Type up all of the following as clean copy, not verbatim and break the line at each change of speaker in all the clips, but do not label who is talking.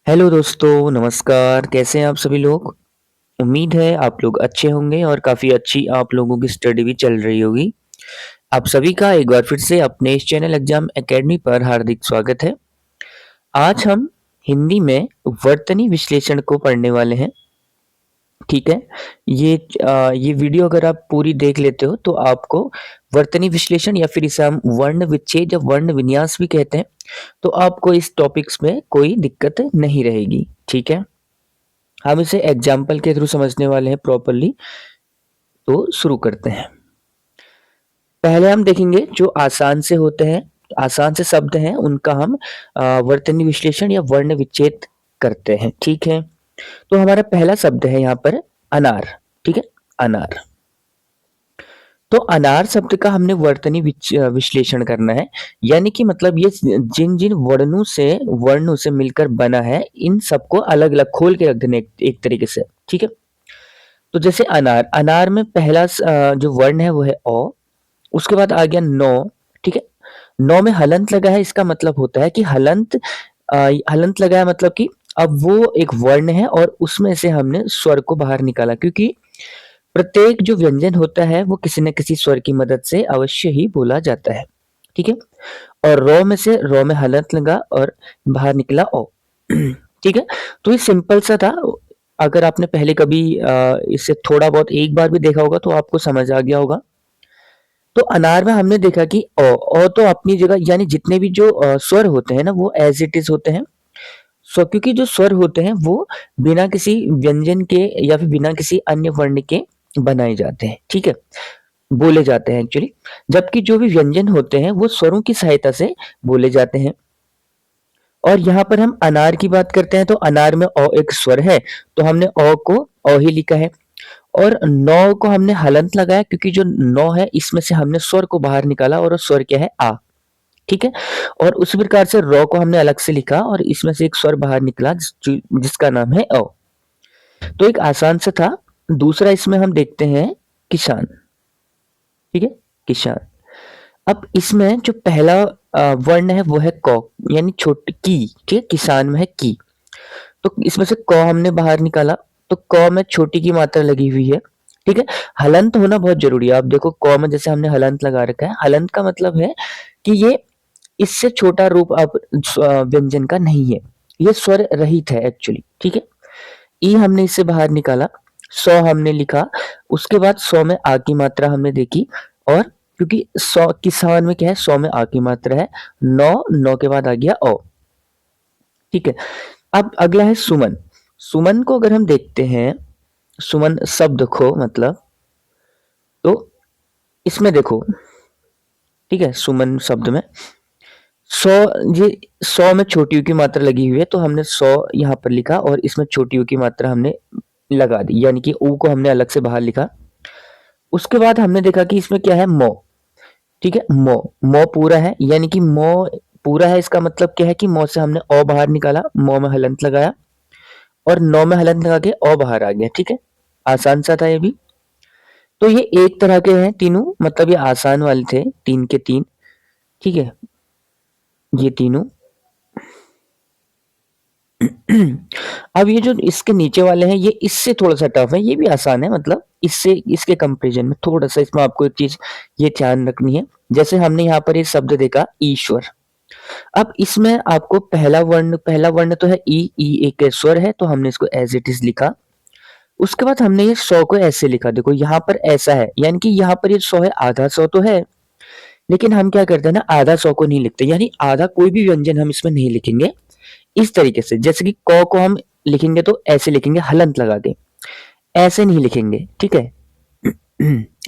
Hello दोस्तों, नमस्कार। कैसे हैं आप सभी लोग? उम्मीद है आप लोग अच्छे होंगे और काफ़ी अच्छी आप लोगों की स्टडी भी चल रही होगी। आप सभी का एक बार फिर से अपने इस चैनल एग्जाम एकेडमी पर हार्दिक स्वागत है। आज हम हिंदी में वर्तनी विश्लेषण को पढ़ने वाले हैं। ठीक है? ये वीडियो अगर आप पूरी देख लेते हो तो आपको वर्तनी विश्लेषण या फिर इसे हम वर्ण विच्छेद या वर्ण विन्यास भी कहते हैं, तो आपको इस टॉपिक्स में कोई दिक्कत नहीं रहेगी। ठीक है? हम इसे एग्जाम्पल के थ्रू समझने वाले हैं प्रॉपरली। तो शुरू करते हैं। पहले हम देखेंगे जो आसान से होते हैं, आसान से शब्द हैं उनका हम वर्तनी विश्लेषण या वर्ण विच्छेद करते हैं। ठीक है? तो हमारा पहला शब्द है यहाँ पर अनार। ठीक है? अनार। तो अनार शब्द का हमने वर्तनी विश्लेषण करना है, यानी कि मतलब ये जिन जिन वर्णों से मिलकर बना है, इन सबको अलग अलग खोल के रख देना एक तरीके से। ठीक है? तो जैसे अनार, अनार में पहला जो वर्ण है वो है अ, उसके बाद आ गया नौ। ठीक है? नौ में हलंत लगा है, इसका मतलब होता है कि हलंत लगा है मतलब कि अब वो एक वर्ण है और उसमें से हमने स्वर को बाहर निकाला, क्योंकि प्रत्येक जो व्यंजन होता है वो किसी न किसी स्वर की मदद से अवश्य ही बोला जाता है। ठीक है? और रॉ में हलंत लगा और बाहर निकला ओ। ठीक है? तो ये सिंपल सा था। अगर आपने पहले कभी इसे थोड़ा बहुत एक बार भी देखा होगा तो आपको समझ आ गया होगा। तो अनार में हमने देखा कि ओ तो अपनी जगह, यानी जितने भी जो स्वर होते हैं ना वो एज इट इज होते हैं। क्योंकि जो स्वर होते हैं वो बिना किसी व्यंजन के या फिर बिना किसी अन्य वर्ण के बनाए जाते हैं। ठीक है? बोले जाते हैं एक्चुअली। जबकि जो भी व्यंजन होते हैं वो स्वरों की सहायता से बोले जाते हैं। और यहाँ पर हम अनार की बात करते हैं तो अनार में अ एक स्वर है, तो हमने अ को अ ही लिखा है। और नौ को हमने हलंत लगाया, क्योंकि जो नौ है इसमें से हमने स्वर को बाहर निकाला और वो स्वर क्या है? आ। ठीक है? और उसी प्रकार से रॉ को हमने अलग से लिखा और इसमें से एक स्वर बाहर निकला जिसका नाम है अ। तो एक आसान सा था। दूसरा इसमें हम देखते हैं किसान। ठीक है? किसान। अब इसमें जो पहला वर्ण है वो है क, यानी छोटी की। ठीक है? किसान में है की। तो इसमें से क हमने बाहर निकाला, तो क में छोटी की मात्रा लगी हुई है। ठीक है? हलंत होना बहुत जरूरी है। आप देखो क में जैसे हमने हलंत लगा रखा है, हलंत का मतलब है कि ये इससे छोटा रूप अब व्यंजन का नहीं है, ये स्वर रहित है एक्चुअली। ठीक है? ई हमने इससे बाहर निकाला, सौ हमने लिखा, उसके बाद सौ में आ की मात्रा हमने देखी। और क्योंकि सौ किसान में क्या है, सौ में आ की मात्रा है। नौ, नौ के बाद आ गया ओ। ठीक है? अब अगला है सुमन। सुमन को अगर हम देखते हैं, सुमन शब्द को मतलब, तो इसमें देखो। ठीक है? सुमन शब्द में सौ, ये सौ में छोटी यू की मात्रा लगी हुई है, तो हमने सौ यहाँ पर लिखा और इसमें छोटी यू की मात्रा हमने लगा दी, यानी कि ऊ को हमने अलग से बाहर लिखा। उसके बाद हमने देखा कि इसमें क्या है? मो। ठीक है? मो, मो पूरा है, यानी कि मो पूरा है, इसका मतलब क्या है कि मो से हमने ओ बाहर निकाला, मो में हलंत लगाया और नौ में हलंत लगा के ओ बाहर आ गया। ठीक है? आसान सा था ये भी। तो ये एक तरह के हैं तीनों, मतलब ये आसान वाले थे, तीन के तीन। ठीक है? ये तीनों। अब ये जो इसके नीचे वाले हैं ये इससे थोड़ा सा टफ है, ये भी आसान है, मतलब इससे इसके कंपैरिजन में थोड़ा सा इसमें आपको एक चीज ये ध्यान रखनी है। जैसे हमने यहाँ पर ये शब्द देखा ईश्वर। अब इसमें आपको पहला वर्ण तो है ई एक स्वर है, तो हमने इसको एज इट इज लिखा। उसके बाद हमने ये सौ को ऐसे लिखा, देखो यहाँ पर ऐसा है, यानी कि यहाँ पर ये सौ है, आधा सौ तो है, लेकिन हम क्या करते हैं ना, आधा सौ को नहीं लिखते, यानी आधा कोई भी व्यंजन हम इसमें नहीं लिखेंगे। इस तरीके से जैसे कि क को हम लिखेंगे तो ऐसे लिखेंगे हलंत लगा के, ऐसे नहीं लिखेंगे। ठीक है?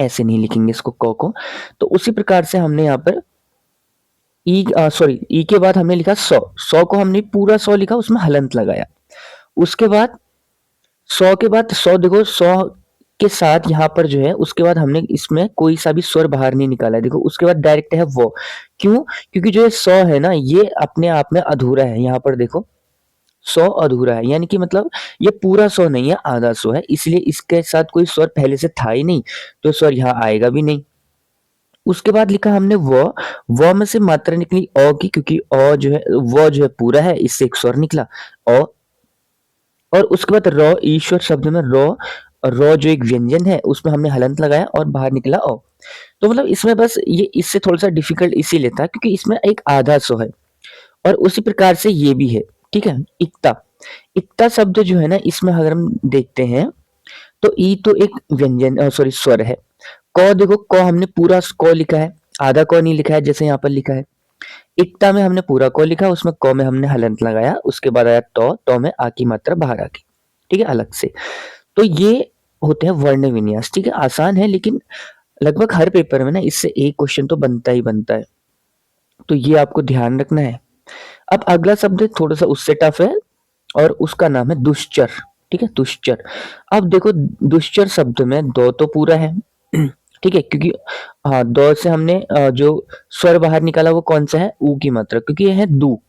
ऐसे नहीं लिखेंगे इसको क को। तो उसी प्रकार से हमने यहाँ पर ई के बाद हमने लिखा सौ, सौ को हमने पूरा सौ लिखा, उसमें हलंत लगाया। उसके बाद सौ के बाद सौ, देखो सौ के साथ यहाँ पर जो है उसके बाद हमने इसमें कोई सा भी स्वर बाहर नहीं निकाला है। देखो उसके बाद डायरेक्ट है वो। क्यों? क्योंकि जो ये सौ है ना ये अपने आप में अधूरा है। यहाँ पर देखो 100 अधूरा है, यानी कि मतलब ये पूरा 100 नहीं है, आधा 100 है, इसलिए इसके साथ कोई स्वर पहले से था ही नहीं, तो स्वर यहाँ आएगा भी नहीं। उसके बाद लिखा हमने व में से मात्रा निकली अ की, क्योंकि अ जो है वो जो है पूरा है, इससे एक स्वर निकला अ। और उसके बाद र ईश्वर शब्द में र जो एक व्यंजन है उसमें हमने हलंत लगाया और बाहर निकला अ। तो मतलब इसमें बस ये इससे थोड़ा-सा डिफिकल्ट इसीलिए था क्योंकि इसमें एक आधा सो है और उसी प्रकार से ये भी है, ठीक है? इक्ता, इक्ता शब्द जो है ना इसमें अगर हम देखते हैं तो ई तो एक व्यंजन सॉरी स्वर है। क देखो क हमने पूरा क लिखा है, आधा क नहीं लिखा है जैसे यहाँ पर लिखा है। इक्ता में हमने पूरा क लिखा, उसमें क में हमने हलंत लगाया, उसके बाद आया त में आ की मात्रा बाहर आ गई, ठीक है? अलग से। तो ये होते हैं वर्ण विन्यास, ठीक है? आसान है लेकिन लगभग हर पेपर में ना इससे एक क्वेश्चन तो बनता ही बनता है। तो ये आपको ध्यान रखना है। अब अगला शब्द थोड़ा-सा उससे टफ है और उसका नाम है दुश्चर, ठीक है? दुश्चर। अब देखो दुश्चर शब्द में दो तो पूरा है, ठीक है? क्योंकि हाँ, दो से हमने जो स्वर बाहर निकाला वो कौन-सा है? ऊ की मात्रा क्योंकि ये है दू,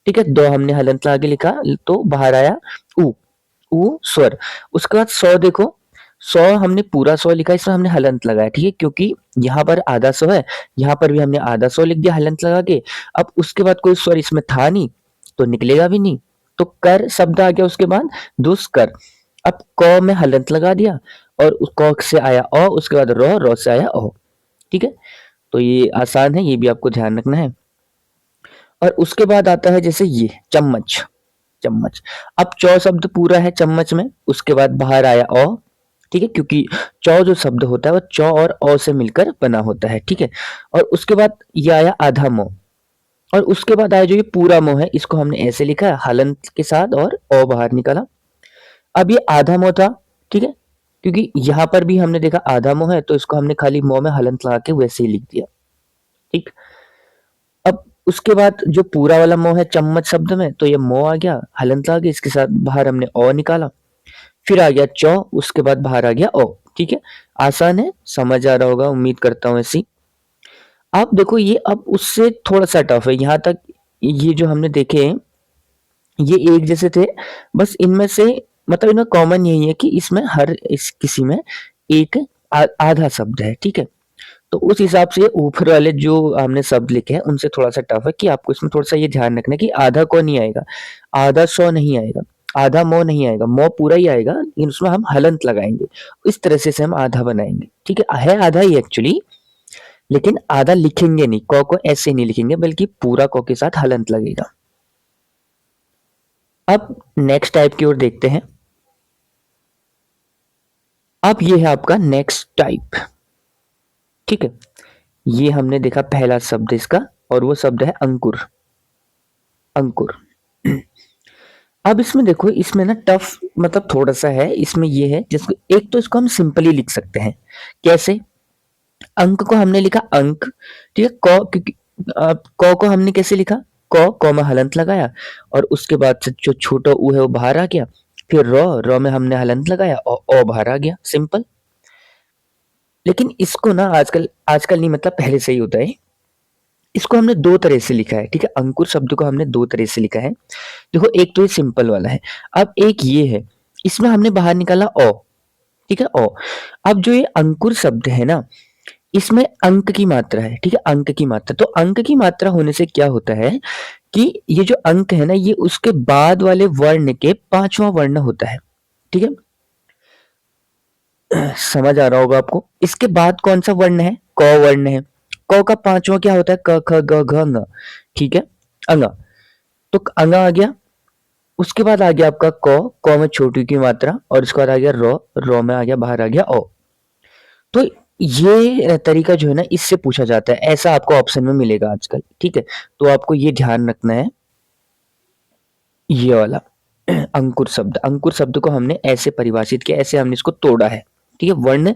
ठीक है? दो हमने हलंत लगा के लिखा तो बाहर आया ऊ, ऊ स्वर। उसके बाद सौ देखो, सौ हमने पूरा सौ लिखा इसमें हमने हलंत लगाया, ठीक है? क्योंकि यहाँ पर आधा सौ है, यहाँ पर भी हमने आधा सौ लिख दिया हलंत लगा के। अब उसके बाद कोई स्वर इसमें था नहीं, तो निकलेगा भी नहीं। तो कर शब्द आ गया उसके बाद दुष्कर। अब क में हलंत लगा दिया और उस क से आया अ, उसके बाद र से आया अ, ठीक है? तो ये आसान है, ये भी आपको ध्यान रखना है। और उसके बाद आता है जैसे ये चम्मच, चम्मच। अब चौ शब्द पूरा है चम्मच में, उसके बाद बाहर आया अ, ठीक है? क्योंकि चौ जो शब्द होता है वो चौ और अ से मिलकर बना होता है, ठीक है? और उसके बाद ये आया आधा मो और उसके बाद आया जो ये पूरा मो है इसको हमने ऐसे लिखा है हलंत के साथ और अ बाहर निकाला। अब ये आधा मो था, ठीक है? क्योंकि यहाँ पर भी हमने देखा आधा मो है तो इसको हमने खाली मो में हलंत लगा के वैसे ही लिख दिया, ठीक? अब उसके बाद जो पूरा वाला मो है चम्मच शब्द में तो ये मो आ गया, हलंत आ गई, इसके साथ बाहर हमने अ निकाला। फिर आ गया चौ, उसके बाद बाहर आ गया ओ, ठीक है? आसान है, समझ आ रहा होगा उम्मीद करता हूँ ऐसी। आप देखो ये अब उससे थोड़ा-सा टफ है, यहाँ तक ये जो हमने देखे हैं, ये एक जैसे थे, बस इनमें से मतलब इनमें कॉमन यही है कि इसमें हर इस किसी में एक आधा शब्द है, ठीक है? तो उस हिसाब से ऊपर वाले जो हमने शब्द लिखे हैं उनसे थोड़ा-सा टफ है कि आपको इसमें थोड़ा-सा ये ध्यान रखना है कि आधा क नहीं आएगा, आधा सौ नहीं आएगा, आधा मौ नहीं आएगा, मौ पूरा ही आएगा लेकिन उसमें हम हलंत लगाएँगे। इस तरह से इसे हम आधा बनाएँगे, ठीक है आधा ही एक्चुअली लेकिन आधा लिखेंगे नहीं, क को ऐसे नहीं लिखेंगे बल्कि पूरा क के साथ हलंत लगेगा। अब नेक्स्ट टाइप की ओर देखते हैं। अब ये है आपका नेक्स्ट टाइप, ठीक है? ये हमने देखा पहला शब्द इसका और वो शब्द है अंकुर, अंकुर। अब इसमें देखो इसमें ना टफ मतलब थोड़ा-सा है, इसमें ये है जिसको एक तो इसको हम सिंपली लिख सकते हैं। कैसे? अंक को हमने लिखा अंक, ठीक है? क क्योंकि क को हमने कैसे लिखा? क में हलंत लगाया और उसके बाद से जो छोटा ऊ है वो बाहर आ गया। फिर र में हमने हलंत लगाया और अ बाहर आ गया, सिंपल। लेकिन इसको ना आजकल आजकल नहीं मतलब पहले से ही होता है। इसको हमने 2 तरह से लिखा है, ठीक है? अंकुर शब्द को हमने 2 तरह से लिखा है। देखो एक तो ये सिंपल वाला है, अब एक ये है, इसमें हमने बाहर निकाला अ, ठीक है? अ। अब जो ये अंकुर शब्द है ना, इसमें अंक की मात्रा है, ठीक है? अंक की मात्रा। तो अंक की मात्रा होने से क्या होता है कि ये जो अंक है ना, ये उसके बाद वाले वर्ण के 5वां वर्ण होता है, ठीक है? समझ आ रहा होगा आपको। इसके बाद कौन-सा वर्ण है? क वर्ण है। क का 5वां क्या होता है? क, ख, ग, घ, ङ, ठीक है? अ। तो अ आ गया, उसके बाद आ गया आपका क में छोटी की मात्रा और उसके बाद आ गया र में आ गया बाहर आ गया अ। तो ये तरीका जो है ना इससे पूछा जाता है, ऐसा आपको ऑप्शन में मिलेगा आजकल, ठीक है? तो आपको ये ध्यान रखना है, ये वाला अंकुर शब्द को हमने ऐसे परिभाषित किया, ऐसे हमने इसको तोड़ा है, ठीक है? वर्ण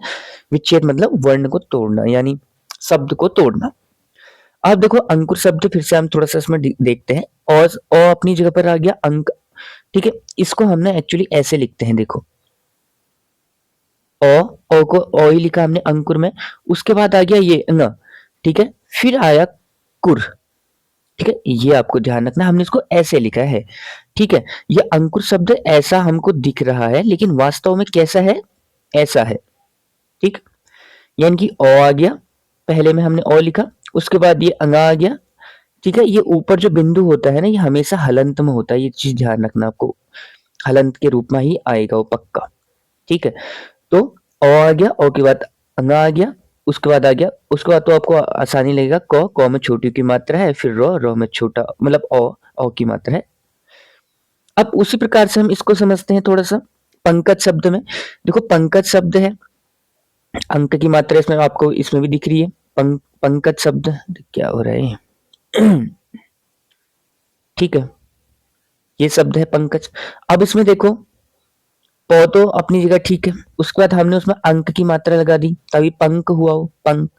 विच्छेद मतलब वर्ण को तोड़ना यानी शब्द को तोड़ना। अब देखो अंकुर शब्द फिर से हम थोड़ा-सा इसमें देखते हैं और अपनी जगह पर आ गया अंक, ठीक है? इसको हमने एक्चुअली ऐसे लिखते हैं देखो, को अ ही लिखा हमने अंकुर में, उसके बाद आ गया ये ङ, ठीक है? फिर आया कुर, ठीक है? ये आपको ध्यान रखना है, हमने इसको ऐसे लिखा है, ठीक है? ये अंकुर शब्द ऐसा हमको दिख रहा है लेकिन वास्तव में कैसा है? ऐसा है, ठीक? यानी कि आ गया, पहले में हमने लिखा, उसके बाद ये आ गया, ठीक है? ये ऊपर जो बिंदु होता है ना, ये हमेशा हलंत में होता है, ये चीज़ ध्यान रखना आपको। हलंत के रूप में ही आएगा वो पक्का। ठीक है, तो अ आ गया, अ के बाद अंग आ गया, उसके बाद आ गया, उसके बाद तो आपको आसानी लगेगा क में छोटी की मात्रा है, फिर र में छोटा मतलब अ की मात्रा है। अब उसी प्रकार से हम इसको समझते हैं थोड़ा सा पंकज शब्द में। देखो पंकज शब्द है, अंक की मात्रा इसमें आपको इसमें भी दिख रही है। पंकज शब्द क्या हो रहा है ठीक है, ये शब्द है पंकज। अब इसमें देखो प तो अपनी जगह ठीक है, उसके बाद हमने उसमें अंक की मात्रा लगा दी तभी पंक हुआ वो पंक।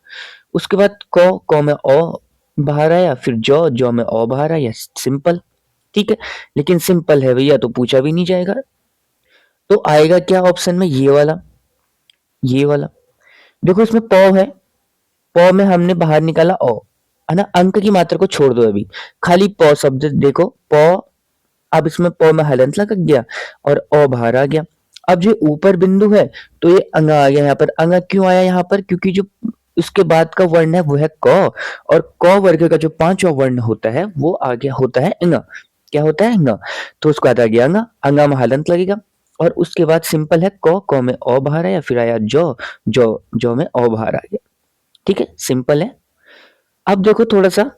उसके बाद क में अ बाहर आया, फिर जौ में अ बाहर आया, सिंपल। ठीक है, लेकिन सिंपल है भैया तो पूछा भी नहीं जाएगा, तो आएगा क्या ऑप्शन में, ये वाला, ये वाला। देखो इसमें प है, प में हमने बाहर निकाला अ, है ना, अंक की मात्रा को छोड़ दो अभी, खाली प शब्द देखो प। अब इसमें प में हलंत लग गया और अ बाहर आ गया। अब जो ऊपर बिंदु है तो ये अंगा आ गया यहाँ पर। अंगा क्यों आया यहाँ पर, क्योंकि जो उसके बाद का वर्ण है वो है क, और क वर्ग का जो पांचवा वर्ण होता है वो आ गया होता है अंगा। क्या होता है अंगा, तो उसके बाद आ गया अंगा, अंगा में हलंत लगेगा, और उसके बाद सिंपल है क में अ बाहर आया, फिर आया जौ में अ बाहर आ गया। ठीक है, सिंपल है। अब देखो थोड़ा सा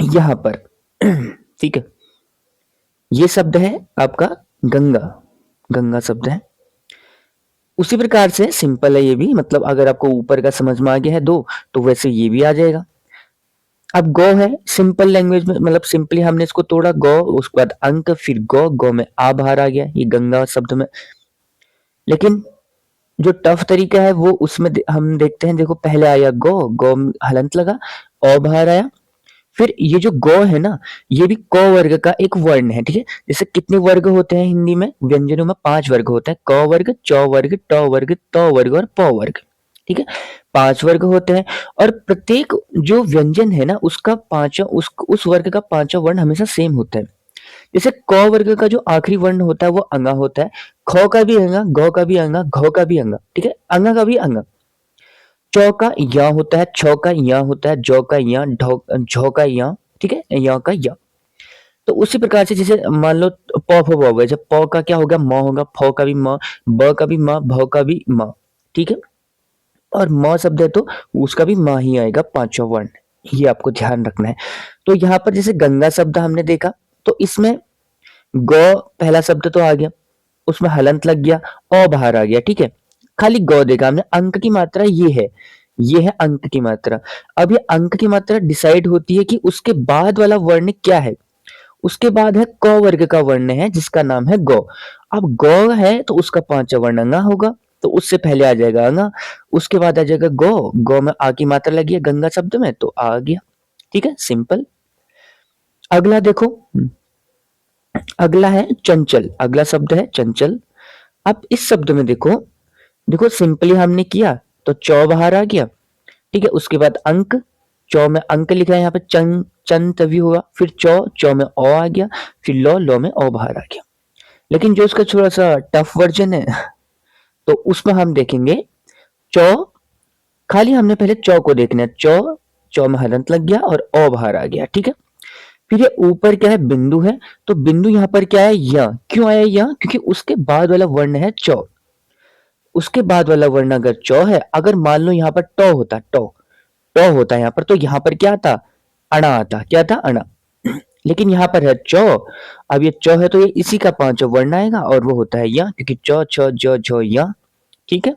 यहाँ पर ठीक है, ये शब्द है आपका गंगा, गंगा शब्द है। उसी प्रकार से सिंपल है ये भी, मतलब अगर आपको ऊपर का समझ में आ गया है दो, तो वैसे ये भी आ जाएगा। अब गौ है, सिंपल लैंग्वेज में मतलब सिंपली हमने इसको तोड़ा गौ, उसके बाद अंक, फिर गौ में आ बाहर आ गया, ये गंगा शब्द में। लेकिन जो टफ तरीका है वो उसमें हम देखते हैं, देखो पहले आया गौ में हलंत लगा, अ बाहर आया, फिर ये जो गौ है ना, ये भी क वर्ग का एक वर्ण है। ठीक है, जैसे कितने वर्ग होते हैं हिंदी में, व्यंजनों में 5 वर्ग होते हैं, क वर्ग, च वर्ग, ट वर्ग, त वर्ग और प वर्ग। ठीक है, 5 वर्ग होते हैं, और प्रत्येक जो व्यंजन है ना उसका पांचों उस वर्ग का पांचों वर्ण हमेशा सेम होता है। जैसे क वर्ग का जो आखिरी वर्ण होता है वो अंगा होता है, ख का भी अंगा, गौ का भी अंगा, घ का भी अंगा, ठीक है, अंगा का भी अंगा। चौ का या होता है, छ का या होता है, जौ का या, झौ का या, ठीक है, या का या। तो उसी प्रकार से जैसे मान लो प फ ब भ, जब प का क्या होगा म होगा, फ का भी म, ब का भी म, भ का भी म। ठीक है, और म शब्द है तो उसका भी म ही आएगा पांचों वर्ण, ये आपको ध्यान रखना है। तो यहाँ पर जैसे गंगा शब्द हमने देखा, तो इसमें गौ पहला शब्द तो आ गया, उसमें हलंत लग गया, अ बाहर आ गया। ठीक है, खाली गौ देखा हमने, अंक की मात्रा ये है अंक की मात्रा। अब ये अंक की मात्रा डिसाइड होती है कि उसके बाद वाला वर्ण क्या है। उसके बाद है क वर्ग का वर्ण है जिसका नाम है गौ। अब गौ है तो उसका पांचवा वर्ण अंगा होगा, तो उससे पहले आ जाएगा अंगा, उसके बाद आ जाएगा गौ में आ की मात्रा लगी है गंगा शब्द में तो आ गया। ठीक है, सिंपल। अगला देखो, अगला है चंचल, अगला शब्द है चंचल। अब इस शब्द में देखो, देखो सिंपली हमने किया तो चौ बाहर आ गया। ठीक है, उसके बाद अंक, चौ में अंक लिखा है यहाँ पे, चन तभी हुआ, फिर चौ में ओ आ गया, फिर लो में ओ बाहर आ गया। लेकिन जो उसका थोड़ा सा टफ वर्जन है तो उसमें हम देखेंगे चौ, खाली हमने पहले चौ को देखना है, चौ में हलंत लग गया और ओ बाहर आ गया। ठीक है, फिर ये ऊपर क्या है, बिंदु है, तो बिंदु यहाँ पर क्या है, या। क्यों आया या, क्योंकि उसके बाद वाला वर्ण है चौ, उसके बाद वाला वर्ण अगर चौ है, अगर मान लो यहाँ पर टो होता है यहाँ पर, तो यहाँ पर क्या आता, अणा आता, क्या था, अणा। लेकिन यहाँ पर है चौ, अब ये चौ है तो ये इसी का पांचवा वर्ण आएगा और वो होता है या, क्योंकि चौ छ ज झ या। ठीक है,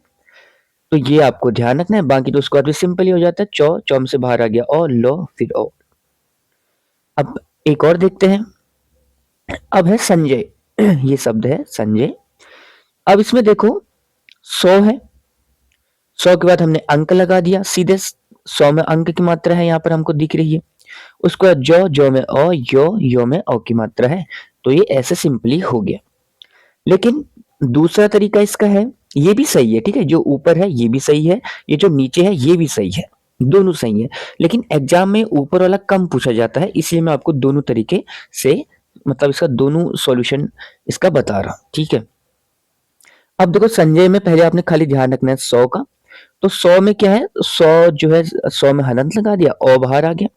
तो ये आपको ध्यान रखना है, बाकी तो उसके बाद भी सिंपल ही हो जाता है, चौ में से बाहर आ गया ओ, लो, फिर ओ। अब एक और देखते हैं, अब है संजय ये शब्द है संजय। अब इसमें देखो 100 है, 100 के बाद हमने अंक लगा दिया सीधे, 100 में अंक की मात्रा है यहाँ पर हमको दिख रही है, उसको जो में अ, यो में औ की मात्रा है, तो ये ऐसे सिंपली हो गया। लेकिन दूसरा तरीका इसका है, ये भी सही है। ठीक है, जो ऊपर है ये भी सही है, ये जो नीचे है ये भी सही है, दोनों सही है। लेकिन एग्जाम में ऊपर वाला कम पूछा जाता है, इसलिए मैं आपको दोनों तरीके से मतलब इसका दोनों सॉल्यूशन इसका बता रहा हूं। ठीक है, अब देखो संजय में पहले आपने खाली ध्यान रखना है 100 का, तो 100 में क्या है, 100 जो है 100 में हलंत लगा दिया, ओ बाहर आ गया।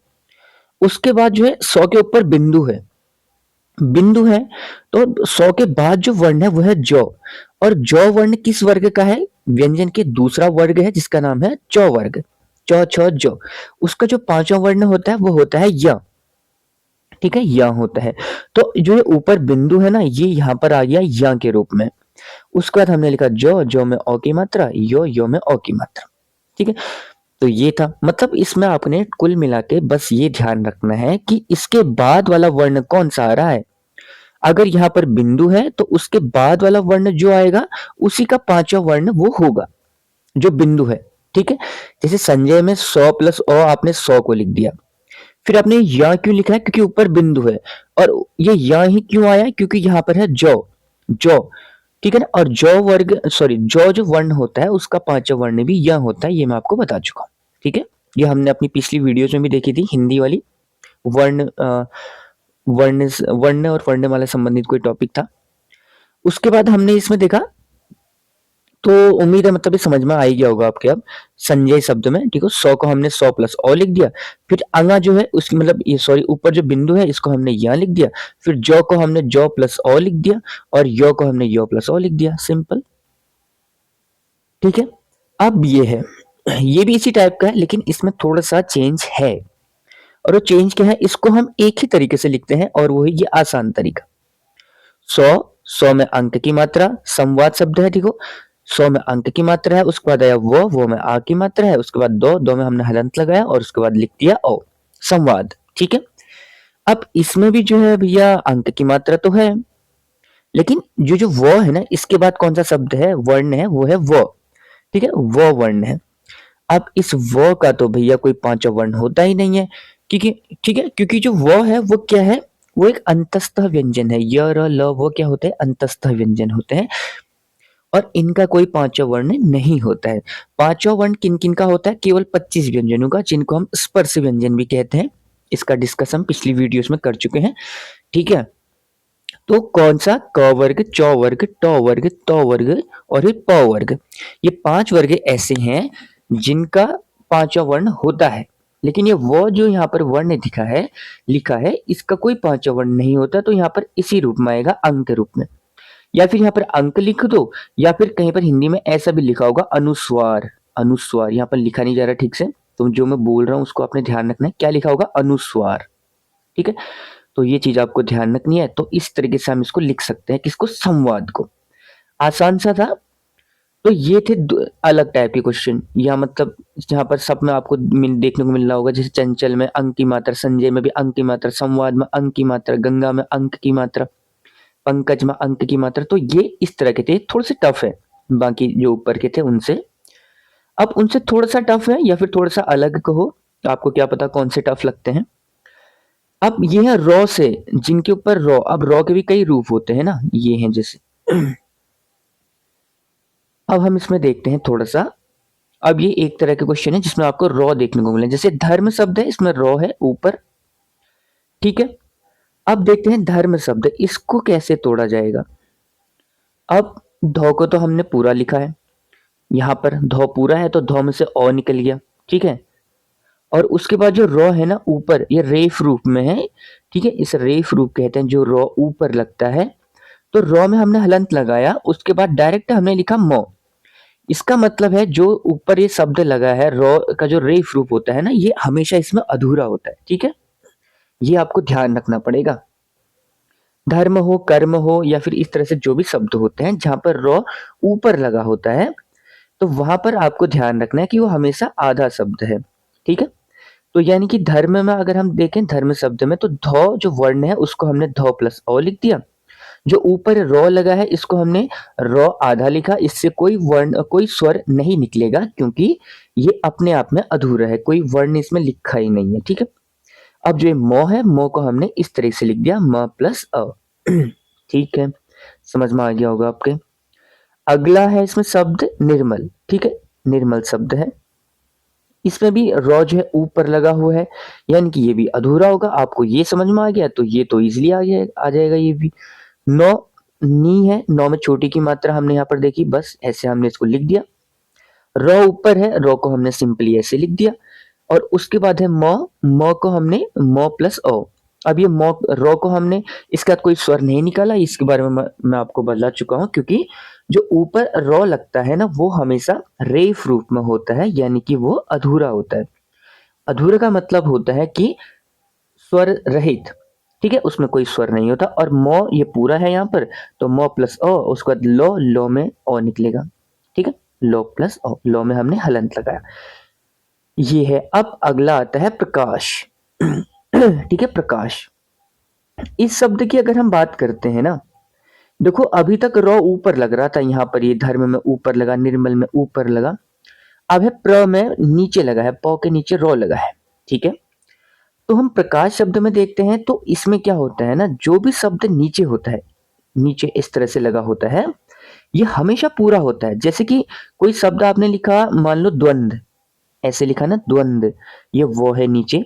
उसके बाद जो है 100 के ऊपर बिंदु है, बिंदु है तो सौ के बाद जो वर्ण है वो है जौ, और जौ वर्ण किस वर्ग का है? व्यंजन के दूसरा वर्ग है जिसका नाम है चौ वर्ग। चौ छ जौ, उसका जो पांचवा वर्ण होता है वो होता है य। ठीक है, य होता है। तो जो ये ऊपर बिंदु है ना, ये यहाँ पर आ गया य के रूप में। उसके बाद हमने लिखा जौ, जौ में औ की मात्रा, यो, यो में औ की मात्रा। ठीक है, तो ये था। मतलब इसमें आपने कुल मिला के बस ये ध्यान रखना है कि इसके बाद वाला वर्ण कौन सा आ रहा है। अगर यहाँ पर बिंदु है तो उसके बाद वाला वर्ण जो आएगा उसी का पांचवा वर्ण वो होगा जो बिंदु है। ठीक है, जैसे संजय में 100 प्लस अ आपने 100 को लिख दिया। फिर आपने या क्यों लिखा है? क्योंकि ऊपर बिंदु है। और ये या ही क्यों आया? क्योंकि यहाँ पर है जौ, जौ। ठीक है ना, और जौ वर्ग सॉरी जौ जो वर्ण होता है उसका पांचवा वर्ण भी या होता है, ये मैं आपको बता चुका हूँ। ठीक है, ये हमने अपनी पिछली वीडियोज में भी देखी थी, हिंदी वाली। वर्ण वर्ण और वर्णमाला संबंधित कोई टॉपिक था। उसके बाद हमने इसमें देखा, तो उम्मीद है मतलब ये समझ में आ ही गया होगा आपके अब। संजय शब्द में ठीक है, 100 को हमने 100 प्लस ओ लिख दिया। फिर अंगा जो है उसकी मतलब ये सॉरी ऊपर जो बिंदु है इसको हमने यहाँ लिख दिया। फिर जौ को हमने जौ प्लस ओ लिख दिया, और यो को हमने यो प्लस ओ लिख दिया। सिंपल। ठीक है, अब ये है, ये भी इसी टाइप का है लेकिन इसमें थोड़ा सा चेंज है। और वो चेंज क्या है? इसको हम एक ही तरीके से लिखते हैं और वो है ये आसान तरीका। 100, 100 में अंक की मात्रा, संवाद शब्द है। देखो 100 में अंक की मात्रा है, उसके बाद आया वो में आ की मात्रा है, उसके बाद दो, दो में हमने हलंत लगाया और उसके बाद लिख दिया ओ। संवाद। ठीक है, अब इसमें भी जो है भैया अंक की मात्रा तो है, लेकिन जो जो वो है ना, इसके बाद कौन सा शब्द है, वर्ण है, वो है वो। ठीक है, वो वर्ण है। अब इस वो का तो भैया कोई पांचवा वर्ण होता ही नहीं है, क्योंकि ठीक है, क्योंकि जो वो है वो क्या है? वो एक अंतस्थ व्यंजन है। य र ल वो क्या होते हैं? अंतस्थ व्यंजन होते हैं, और इनका कोई पांचवा वर्ण नहीं होता है। पांचवा वर्ण किन किन का होता है? केवल 25 व्यंजनों का, जिनको हम स्पर्श व्यंजन भी कहते हैं। इसका डिस्कशन पिछली वीडियोस में कर चुके हैं। ठीक है, तो कौन सा? क वर्ग, चौ वर्ग, टौ वर्ग, तौ वर्ग और ये प वर्ग। ये 5 वर्ग ऐसे हैं जिनका पांचवा वर्ण होता है, लेकिन ये वो जो यहाँ पर वर्ण दिखा है, लिखा है, इसका कोई पांचवा वर्ण नहीं होता। तो यहाँ पर इसी रूप में आएगा, अंक के रूप में। या फिर यहाँ पर अंक लिख दो, या फिर कहीं पर हिंदी में ऐसा भी लिखा होगा अनुस्वार। अनुस्वार यहाँ पर लिखा नहीं जा रहा ठीक से, तो जो मैं बोल रहा हूँ उसको आपने ध्यान रखना है। क्या लिखा होगा? अनुस्वार। ठीक है, तो ये चीज आपको ध्यान रखनी है। तो इस तरीके से हम इसको लिख सकते हैं, किसको? संवाद को। आसान सा था। तो ये थे अलग टाइप के क्वेश्चन, या मतलब जहाँ पर सब में आपको देखने को मिल रहा होगा, जैसे चंचल में अंक की मात्रा, संजय में भी अंक की मात्रा, संवाद में अंक की मात्रा, गंगा में अंक की मात्रा, पंकज में अंक की मात्रा। तो ये इस तरह के थे, थोड़े से टफ है बाकी जो ऊपर के थे उनसे। अब उनसे थोड़ा सा टफ है या फिर थोड़ा सा अलग कहो, तो आपको क्या पता कौन से टफ लगते हैं। अब ये है रॉ से, जिनके ऊपर रॉ, अब रॉ के भी कई रूप होते हैं ना, ये हैं जैसे। अब हम इसमें देखते हैं थोड़ा सा। अब ये एक तरह के क्वेश्चन है जिसमें आपको रॉ देखने को मिले, जैसे धर्म शब्द है, इसमें रॉ है ऊपर। ठीक है, अब देखते हैं धर्म शब्द, इसको कैसे तोड़ा जाएगा। अब धौ को तो हमने पूरा लिखा है, यहाँ पर धौ पूरा है तो धौ में से ओ निकल गया। ठीक है, और उसके बाद जो रॉ है ना ऊपर, ये रेफ रूप में है। ठीक है, इस रेफ रूप कहते हैं जो रॉ ऊपर लगता है। तो रॉ में हमने हलंत लगाया, उसके बाद डायरेक्ट हमने लिखा मो। इसका मतलब है जो ऊपर ये शब्द लगा है, रॉ का जो रेफ रूप होता है ना, ये हमेशा इसमें अधूरा होता है। ठीक है, ये आपको ध्यान रखना पड़ेगा। धर्म हो, कर्म हो, या फिर इस तरह से जो भी शब्द होते हैं जहां पर रॉ ऊपर लगा होता है, तो वहां पर आपको ध्यान रखना है कि वो हमेशा आधा शब्द है। ठीक है, तो यानी कि धर्म में अगर हम देखें, धर्म शब्द में तो धौ जो वर्ण है उसको हमने धौ प्लस ओ लिख दिया। जो ऊपर रॉ लगा है इसको हमने रॉ आधा लिखा। इससे कोई वर्ण, कोई स्वर नहीं निकलेगा, क्योंकि ये अपने आप में अधूरा है, कोई वर्ण इसमें लिखा ही नहीं है। ठीक है, अब जो ये मो है, मो को हमने इस तरह से लिख दिया, म प्लस अ। ठीक है, समझ में आ गया होगा आपके। अगला है इसमें शब्द निर्मल। ठीक है, निर्मल शब्द है, इसमें भी रॉ जो है ऊपर लगा हुआ है, यानी कि ये भी अधूरा होगा। आपको ये समझ में आ गया तो ये तो इजिली आ जाएगा ये भी। नौ, नी है, नौ में छोटी की मात्रा हमने यहाँ पर देखी, बस ऐसे हमने इसको लिख दिया। रॉ ऊपर है, रॉ को हमने सिंपली ऐसे लिख दिया। और उसके बाद है मौ, मौ को हमने मौ प्लस ओ। अब ये मो रो को हमने इसके बाद कोई स्वर नहीं निकाला, इसके बारे में मैं आपको बता चुका हूँ, क्योंकि जो ऊपर रो लगता है ना वो हमेशा रेफ रूप में होता है, यानी कि वो अधूरा होता है। अधूरा का मतलब होता है कि स्वर रहित, ठीक है, उसमें कोई स्वर नहीं होता। और मो ये पूरा है यहाँ पर, तो मो प्लस ओ, उसके बाद लो, लो में ओ निकलेगा, ठीक है, लो प्लस ओ, लो में हमने हलंत लगाया, ये है। अब अगला आता है प्रकाश। ठीक है, प्रकाश। इस शब्द की अगर हम बात करते हैं ना, देखो अभी तक रॉ ऊपर लग रहा था, यहाँ पर ये धर्म में ऊपर लगा, निर्मल में ऊपर लगा, अब है प्र में नीचे लगा है, पौ के नीचे रॉ लगा है, ठीक है। तो हम प्रकाश शब्द में देखते हैं तो इसमें क्या होता है ना, जो भी शब्द नीचे होता है, नीचे इस तरह से लगा होता है, ये हमेशा पूरा होता है। जैसे कि कोई शब्द आपने लिखा, मान लो द्वंद्व, ऐसे लिखा ना द्वंद्व, ये वो है नीचे,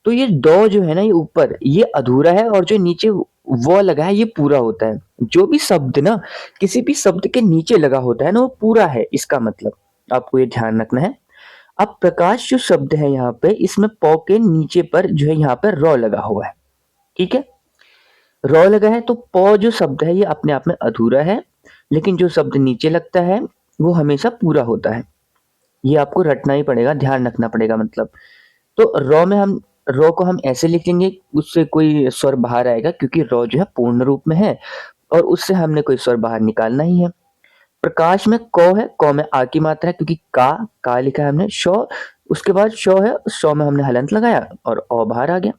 तो ये दो जो है ना ये ऊपर ये अधूरा है, और जो नीचे वो लगा है ये पूरा होता है। जो भी शब्द ना किसी भी शब्द के नीचे लगा होता है ना वो पूरा है, इसका मतलब आपको ये ध्यान रखना है। अब प्रकाश जो शब्द है यहाँ पे, इसमें पौ के नीचे पर जो है यहाँ पे रॉ लगा हुआ है, ठीक है, रॉ लगा है, तो पौ जो शब्द है ये अपने आप में अधूरा है, लेकिन जो शब्द नीचे लगता है वो हमेशा पूरा होता है। ये आपको रटना ही पड़ेगा, ध्यान रखना पड़ेगा मतलब। तो रॉ में हम रॉ को हम ऐसे लिखेंगे, उससे कोई स्वर बाहर आएगा, क्योंकि रॉ जो है पूर्ण रूप में है और उससे हमने कोई स्वर बाहर निकालना ही है। प्रकाश में कौ है, कौ में आ की मात्रा है, क्योंकि का लिखा है हमने, शौ, उसके बाद शौ है, शौ में हमने हलंत लगाया और ओ बाहर आ गया,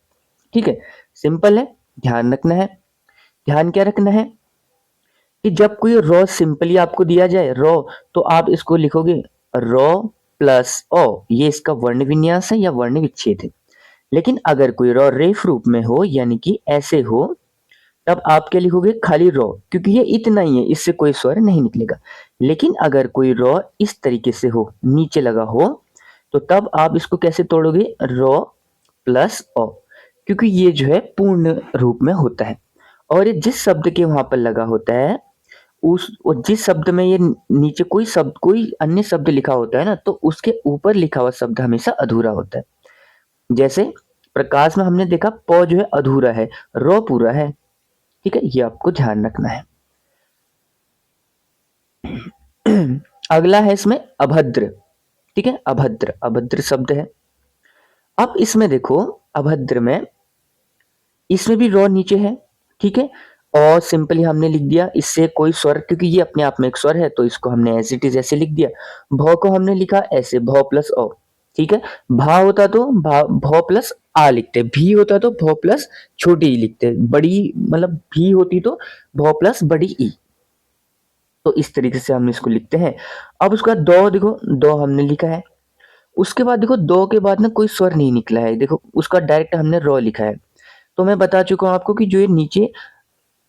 ठीक है, सिंपल है। ध्यान रखना है, ध्यान क्या रखना है कि जब कोई रॉ सिंपली आपको दिया जाए रॉ, तो आप इसको लिखोगे रॉ प्लस ओ, ये इसका वर्ण विन्यास है या वर्ण विच्छेद है। लेकिन अगर कोई रॉ रेफ रूप में हो, यानी कि ऐसे हो, तब आप क्या लिखोगे, खाली रॉ, क्योंकि ये इतना ही है, इससे कोई स्वर नहीं निकलेगा। लेकिन अगर कोई रॉ इस तरीके से हो, नीचे लगा हो, तो तब आप इसको कैसे तोड़ोगे, रॉ प्लस ओ, क्योंकि ये जो है पूर्ण रूप में होता है। और ये जिस शब्द के वहां पर लगा होता है, उस जिस शब्द में ये नीचे कोई शब्द, कोई अन्य शब्द लिखा होता है ना, तो उसके ऊपर लिखा हुआ शब्द हमेशा अधूरा होता है। जैसे प्रकाश में हमने देखा प जो है अधूरा है, रो पूरा है, ठीक है, ये आपको ध्यान रखना है। अगला है इसमें अभद्र, ठीक है, अभद्र, अभद्र शब्द है। अब इसमें देखो, अभद्र में इसमें भी रो नीचे है, ठीक है, और सिंपली हमने लिख दिया, इससे कोई स्वर, क्योंकि ये अपने आप में एक स्वर है, तो इसको हमने एज इट इज ऐसे लिख दिया। भौ को हमने लिखा ऐसे, भौ प्लस ओ, ठीक है, भा होता तो भौ प्लस आ लिखते, भी होता तो भौ प्लस छोटी ई लिखते, बड़ी मतलब भी होती तो भौ प्लस बड़ी ई, तो इस तरीके से हम इसको लिखते हैं। अब उसका दो देखो, दो हमने लिखा है, उसके बाद देखो दो के बाद ना कोई स्वर नहीं निकला है, देखो उसका डायरेक्ट हमने रो लिखा है। तो मैं बता चुका हूं आपको कि जो ये नीचे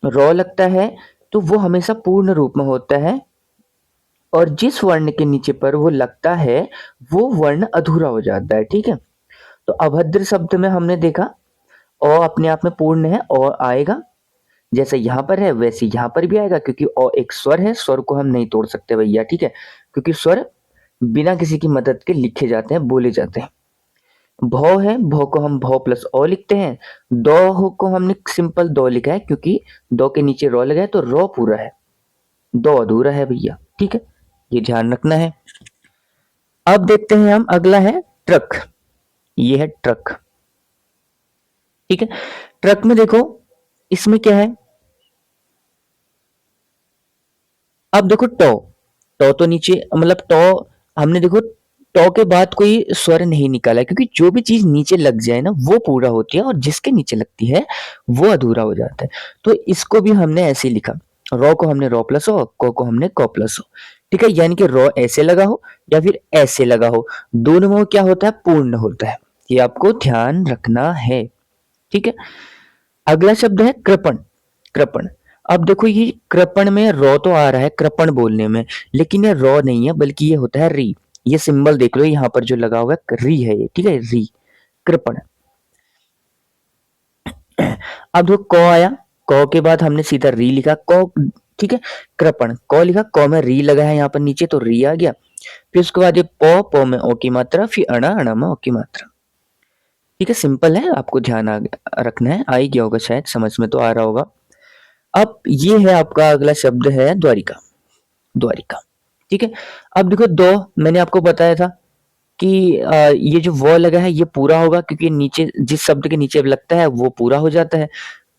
रॉ लगता है तो वो हमेशा पूर्ण रूप में होता है, और जिस वर्ण के नीचे पर वो लगता है वो वर्ण अधूरा हो जाता है, ठीक है। तो अभद्र शब्द में हमने देखा अ अपने आप में पूर्ण है, और आएगा जैसे यहाँ पर है वैसे यहाँ पर भी आएगा, क्योंकि अ एक स्वर है, स्वर को हम नहीं तोड़ सकते भैया, ठीक है, क्योंकि स्वर बिना किसी की मदद के लिखे जाते हैं, बोले जाते हैं। भौ है, भौ को हम भौ प्लस ओ लिखते हैं। दो हो को हमने सिंपल दो लिखा है, क्योंकि दो के नीचे रो लगा है, तो रो पूरा है, दो अधूरा है भैया, ठीक है, ये ध्यान रखना है। अब देखते हैं हम, अगला है ट्रक, ये है ट्रक, ठीक है। ट्रक में देखो इसमें क्या है, अब देखो टो, टो तो नीचे मतलब टो, हमने देखो टो के बाद कोई स्वर नहीं निकाला है, क्योंकि जो भी चीज नीचे लग जाए ना वो पूरा होती है, और जिसके नीचे लगती है वो अधूरा हो जाता है। तो इसको भी हमने ऐसे ही लिखा, रो को हमने रो प्लस हो, को हमने को प्लस हो, ठीक है, यानी कि रो ऐसे लगा हो या फिर ऐसे लगा हो, दोनों में क्या होता है, पूर्ण होता है, ये आपको ध्यान रखना है, ठीक है। अगला शब्द है कृपण, कृपण। अब देखो ये कृपण में रो तो आ रहा है कृपण बोलने में, लेकिन ये रो नहीं है, बल्कि ये होता है री, ये सिंबल देख लो यहाँ पर जो लगा हुआ है री है ये, ठीक है, री, कृपण। अब देखो क आया, क के बाद हमने सीधा री लिखा, क, ठीक है, कृपण, क लिखा, क में री लगा है यहाँ पर नीचे, तो री आ गया। फिर उसके बाद ये प, प में ओ की मात्रा, फिर अणा, अणा में ओ की मात्रा। ठीक है, सिंपल है, आपको ध्यान रखना है, आ ही गया होगा शायद, समझ में तो आ रहा होगा। अब ये है आपका अगला शब्द है द्वारिका। द्वारिका, ठीक है। अब देखो दो, मैंने आपको बताया था कि ये जो व लगा है ये पूरा होगा, क्योंकि नीचे जिस शब्द के नीचे लगता है वो पूरा हो जाता है।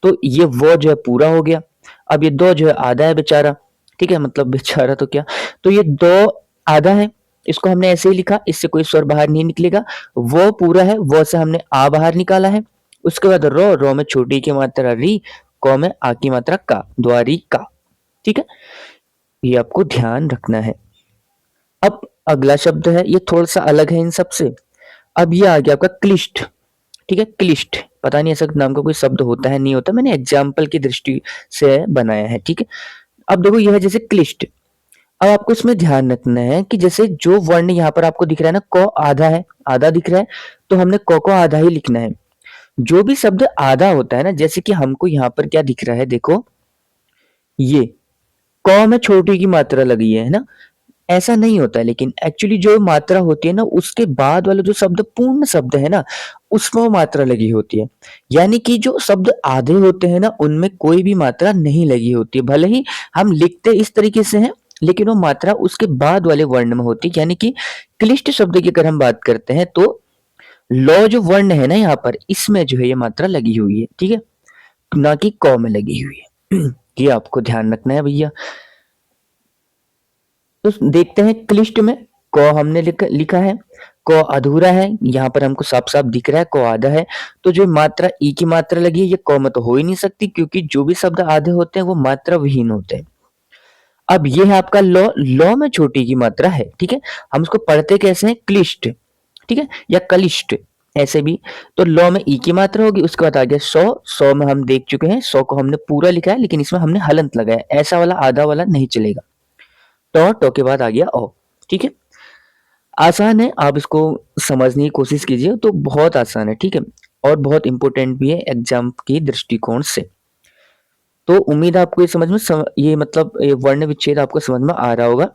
तो ये वो जो है पूरा हो गया। अब ये दो जो है आधा है बेचारा, ठीक है, मतलब बेचारा तो क्या, तो ये दो आधा है, इसको हमने ऐसे ही लिखा, इससे कोई स्वर बाहर नहीं निकलेगा। वो पूरा है, वो से हमने आ बाहर निकाला है। उसके बाद रो, रो में छोटी की मात्रा री, क में आ की मात्रा का, द्वारी का, ठीक है। ये आपको ध्यान रखना है। अब अगला शब्द है, ये थोड़ा सा अलग है इन सब से। अब ये आ गया आपका क्लिष्ट, ठीक है। क्लिष्ट, पता नहीं ऐसा नाम का कोई शब्द होता है नहीं होता, मैंने एग्जाम्पल की दृष्टि से बनाया है, ठीक है। अब देखो यह है जैसे क्लिष्ट। अब आपको इसमें ध्यान रखना है कि जैसे जो वर्ण यहाँ पर आपको दिख रहा है ना, क आधा है, आधा दिख रहा है, तो हमने क को आधा ही लिखना है। जो भी शब्द आधा होता है ना, जैसे कि हमको यहाँ पर क्या दिख रहा है, देखो ये क में छोटी की मात्रा लगी है ना, ऐसा नहीं होता है, लेकिन एक्चुअली जो मात्रा होती है ना, उसके बाद वाला जो शब्द पूर्ण शब्द है ना, उसमें वो मात्रा लगी होती है। यानी कि जो शब्द आधे होते हैं ना, उनमें कोई भी मात्रा नहीं लगी होती है। भले ही हम लिखते इस तरीके से हैं, लेकिन वो मात्रा उसके बाद वाले वर्ण में होती है। यानी कि क्लिष्ट शब्द की अगर हम बात करते हैं तो लौ जो वर्ण है ना यहाँ पर, इसमें जो है ये मात्रा लगी हुई है, ठीक है, ना कि क में लगी हुई है। ये आपको ध्यान रखना है भैया। तो देखते हैं क्लिष्ट में क हमने लिखा है, क अधूरा है, यहाँ पर हमको साफ साफ दिख रहा है क आधा है। तो जो मात्रा ई की मात्रा लगी है ये क में तो हो ही नहीं सकती, क्योंकि जो भी शब्द आधे होते हैं वो मात्रा विहीन होते हैं। अब ये है आपका लौ, लौ में छोटी की मात्रा है, ठीक है। हम उसको पढ़ते कैसे हैं, क्लिष्ट, ठीक है, या कलिष्ट, ऐसे भी। तो लौ में ई की मात्रा होगी, उसके बाद आ गया सौ, सौ में हम देख चुके हैं, सौ को हमने पूरा लिखा है, लेकिन इसमें हमने हलंत लगाया, ऐसा वाला आधा वाला नहीं चलेगा। टो के बाद आ गया ओ, ठीक है। आसान है, आप इसको समझने की कोशिश कीजिए, तो बहुत आसान है, ठीक है, और बहुत इंपॉर्टेंट भी है एग्जाम की दृष्टिकोण से। तो उम्मीद है आपको ये समझ में ये मतलब ये वर्ण विच्छेद आपको समझ में आ रहा होगा।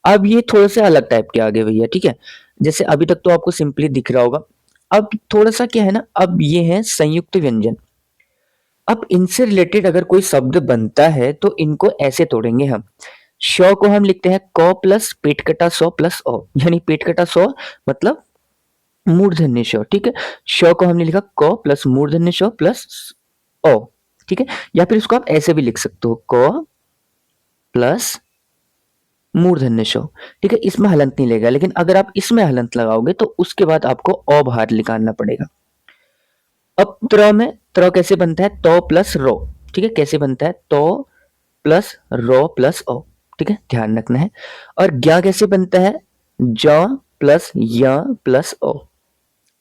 अब ये थोड़े से अलग टाइप के आ गए भैया, ठीक है। जैसे अभी तक तो आपको सिंपली दिख रहा होगा, अब थोड़ा सा क्या है ना, अब ये है संयुक्त व्यंजन। अब इनसे रिलेटेड अगर कोई शब्द बनता है तो इनको ऐसे तोड़ेंगे हम। श को हम लिखते हैं क प्लस पेट कटा सौ प्लस ओ, यानी पेट कटा सौ मतलब मूर्धन्य श, ठीक है। श को हमने लिखा क प्लस मूर्धन्य श प्लस ओ, ठीक है। या फिर इसको आप ऐसे भी लिख सकते हो, क प्लस मूर्धन्य श, ठीक है। इसमें हलंत नहीं लेगा, लेकिन अगर आप इसमें हलंत लगाओगे तो उसके बाद आपको अ बाहर निकालना पड़ेगा। अब त्र में, त्र कैसे बनता है, तो प्लस रो, ठीक है। कैसे बनता है, तो प्लस रो प्लस ओ, ठीक है, ध्यान रखना है। और ज्ञा कैसे बनता है, ज प्लस य प्लस ओ,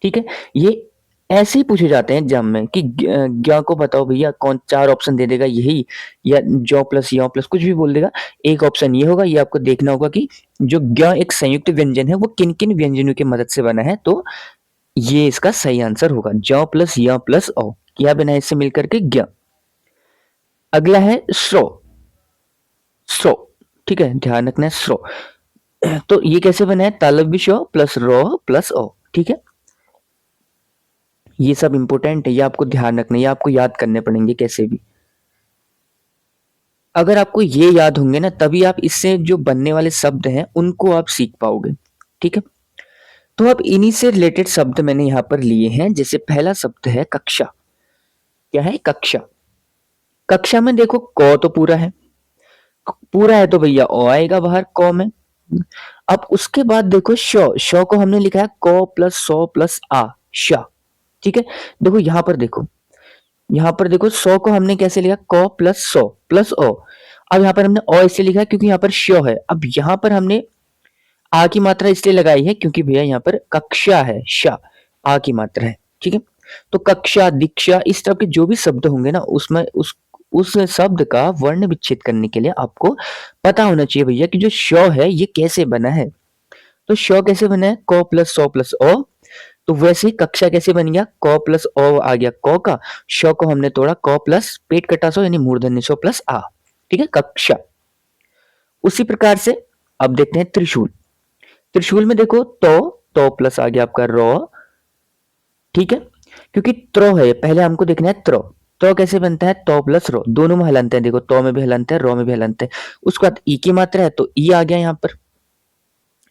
ठीक है। ये ऐसे ही पूछे जाते हैं एग्जाम में कि ज्ञ को बताओ भैया, कौन चार ऑप्शन दे देगा यही, या जो प्लस यो प्लस कुछ भी बोल देगा। एक ऑप्शन ये होगा, ये आपको देखना होगा कि जो ज्ञ एक संयुक्त व्यंजन है वो किन किन व्यंजनों की मदद से बना है। तो ये इसका सही आंसर होगा, ज प्लस य प्लस ओ, क्या बना है इससे मिलकर के ज्ञ। अगला है स्रो, स्रो, ठीक है, ध्यान रखना है स्रो। तो ये कैसे बना है, तालव्य शो प्लस रो प्लस ओ, ठीक है। ये सब इंपॉर्टेंट है, ये आपको ध्यान रखना है, ये आपको याद करने पड़ेंगे कैसे भी। अगर आपको ये याद होंगे ना, तभी आप इससे जो बनने वाले शब्द हैं उनको आप सीख पाओगे, ठीक है। तो अब इन्हीं से रिलेटेड शब्द मैंने यहाँ पर लिए हैं। जैसे पहला शब्द है कक्षा। क्या है, कक्षा। कक्षा में देखो क तो पूरा है, पूरा है तो भैया ओ आएगा बाहर क में। अब उसके बाद देखो श, श को हमने लिखा है क प्लस सौ प्लस आ, श, ठीक है। देखो यहाँ पर देखो, यहाँ पर देखो 100 को हमने कैसे लिखा, क प्लस सौ प्लस ओ। अब यहाँ पर हमने ओ इसलिए लिखा है क्योंकि यहाँ पर श है। अब यहाँ पर हमने आ की मात्रा इसलिए लगाई है क्योंकि भैया यहाँ पर कक्षा है, श आ की मात्रा है, ठीक है। तो कक्षा, दीक्षा, इस तरह के जो भी शब्द होंगे ना, उसमें उस शब्द का वर्ण विच्छेद करने के लिए आपको पता होना चाहिए भैया कि जो श है ये कैसे बना है। तो श कैसे बना है, क प्लस सौ प्लस ओ। तो वैसे ही कक्षा कैसे बन गया, क प्लस ओ आ गया क का, श को हमने तोड़ा क प्लस पेट कटा सो यानी मूर्धन्य सो प्लस आ, ठीक है, कक्षा। उसी प्रकार से अब देखते हैं त्रिशूल। त्रिशूल में देखो तो प्लस आ गया आपका रो, ठीक है। क्योंकि त्रो है, पहले हमको देखना है त्रो। त्रो कैसे बनता है? तो प्लस रो, दोनों में हलंत है, देखो तो में भी हलंत है, रो में भी हलंत है। उसके बाद ई की मात्रा है तो ई आ गया यहाँ पर,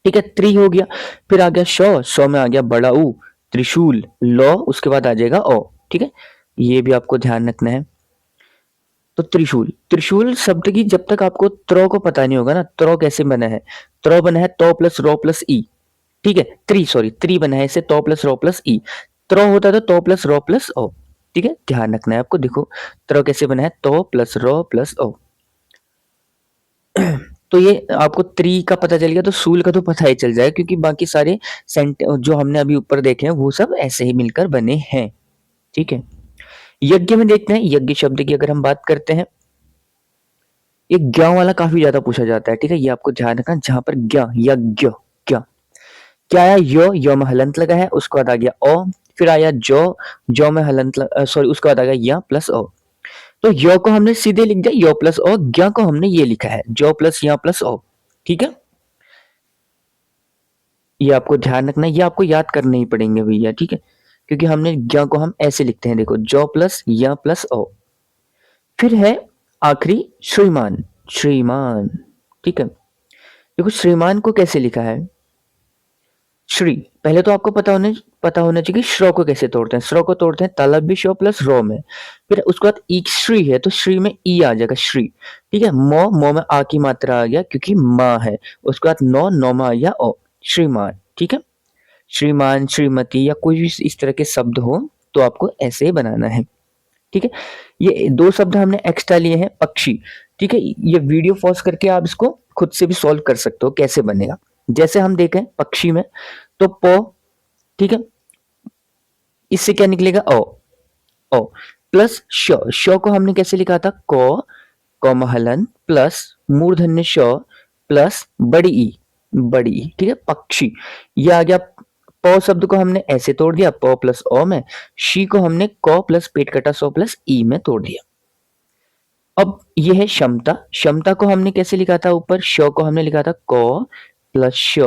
ठीक है, त्रि हो गया। फिर आ गया शौ, शौ में आ गया बड़ा ऊ, त्रिशूल, लौ, उसके बाद आ जाएगा ओ, ठीक है, ये भी आपको ध्यान रखना है। तो त्रिशूल, त्रिशूल शब्द की जब तक आपको त्रो को पता नहीं होगा ना, त्रो कैसे बना है, त्रो बना है तो प्लस रो प्लस ई, ठीक है, त्रि सॉरी त्रि बना है इसे तो प्लस रो प्लस ई, त्रो होता था तो प्लस रो प्लस ओ, ठीक है, ध्यान रखना है आपको। देखो त्रो कैसे बना है, तो प्लस रो प्लस ओ। तो ये आपको त्रि का पता चल गया, तो सूल का तो पता ही चल जाएगा, क्योंकि बाकी सारे सेंट जो हमने अभी ऊपर देखे हैं वो सब ऐसे ही मिलकर बने हैं, ठीक है। यज्ञ में देखते हैं, यज्ञ शब्द की अगर हम बात करते हैं, ये ज्ञ वाला काफी ज्यादा पूछा जाता है, ठीक है, ये आपको ध्यान रखना, जहां पर ज्ञ, यज्ञ, क्या क्या आया, यो में हलंत लगा है, उसके बाद आ गया ओ, फिर आया जो में हलंत सॉरी, उसके बाद आ गया या प्लस ओ। तो यो को हमने सीधे लिख दिया यो प्लस ओ, ज्ञ को हमने ये लिखा है जो प्लस या प्लस ओ, ठीक है। ये आपको ध्यान रखना है, ये आपको याद करने ही पड़ेंगे भैया, ठीक है, क्योंकि हमने ज्ञ को हम ऐसे लिखते हैं, देखो जो प्लस या प्लस ओ। फिर है आखिरी श्रीमान, श्रीमान, ठीक है। देखो श्रीमान को कैसे लिखा है, श्री, पहले तो आपको पता होना चाहिए कि श्रो को कैसे तोड़ते हैं। श्रो को तोड़ते हैं तालब भी शो प्लस रो में, फिर उसके बाद ई श्री है तो श्री में ई आ जाएगा श्री, ठीक है। मो में आ की मात्रा आ गया क्योंकि माँ है, उसके बाद नो में आ गया ओ, श्रीमान, ठीक है। श्रीमान, श्रीमती या कोई भी इस तरह के शब्द हो तो आपको ऐसे ही बनाना है, ठीक है। ये दो शब्द हमने एक्स्ट्रा लिए हैं, पक्षी, ठीक है। ये वीडियो पॉज करके आप इसको खुद से भी सॉल्व कर सकते हो कैसे बनेगा। जैसे हम देखें पक्षी में, तो पो, ठीक है, इससे क्या निकलेगा ओ, ओ प्लस श, श को हमने कैसे लिखा था, को महलन प्लस मूर्धन्य श प्लस बड़ी ई, बड़ी ई, ठीक है, पक्षी। ये आ गया, प शब्द को हमने ऐसे तोड़ दिया प प्लस ओ में, शी को हमने क प्लस पेट कटा सो प्लस ई में तोड़ दिया। अब ये है क्षमता, क्षमता को हमने कैसे लिखा था, ऊपर श को हमने लिखा था क प्लस श,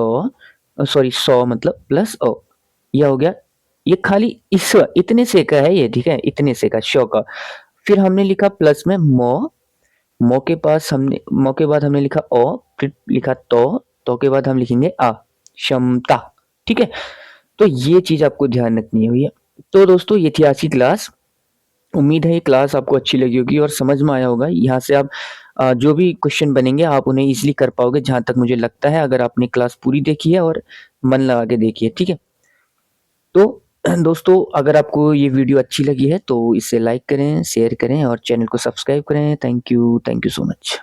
सॉरी सौ मतलब प्लस ओ, यह हो गया। ये खाली इस इतने से का है ये, ठीक है, इतने से का श का। फिर हमने लिखा प्लस में मो के पास हमने, मो के बाद हमने लिखा ओ, फिर लिखा तो के बाद हम लिखेंगे आ, क्षमता, ठीक है। तो ये चीज आपको ध्यान रखनी है भैया। तो दोस्तों ये थी आज की क्लास, उम्मीद है ये क्लास आपको अच्छी लगी होगी और समझ में आया होगा। यहाँ से आप जो भी क्वेश्चन बनेंगे आप उन्हें इजीली कर पाओगे, जहां तक मुझे लगता है, अगर आपने क्लास पूरी देखी है और मन लगा के देखी है, ठीक है। तो दोस्तों अगर आपको ये वीडियो अच्छी लगी है तो इसे लाइक करें, शेयर करें और चैनल को सब्सक्राइब करें। Thank you so much.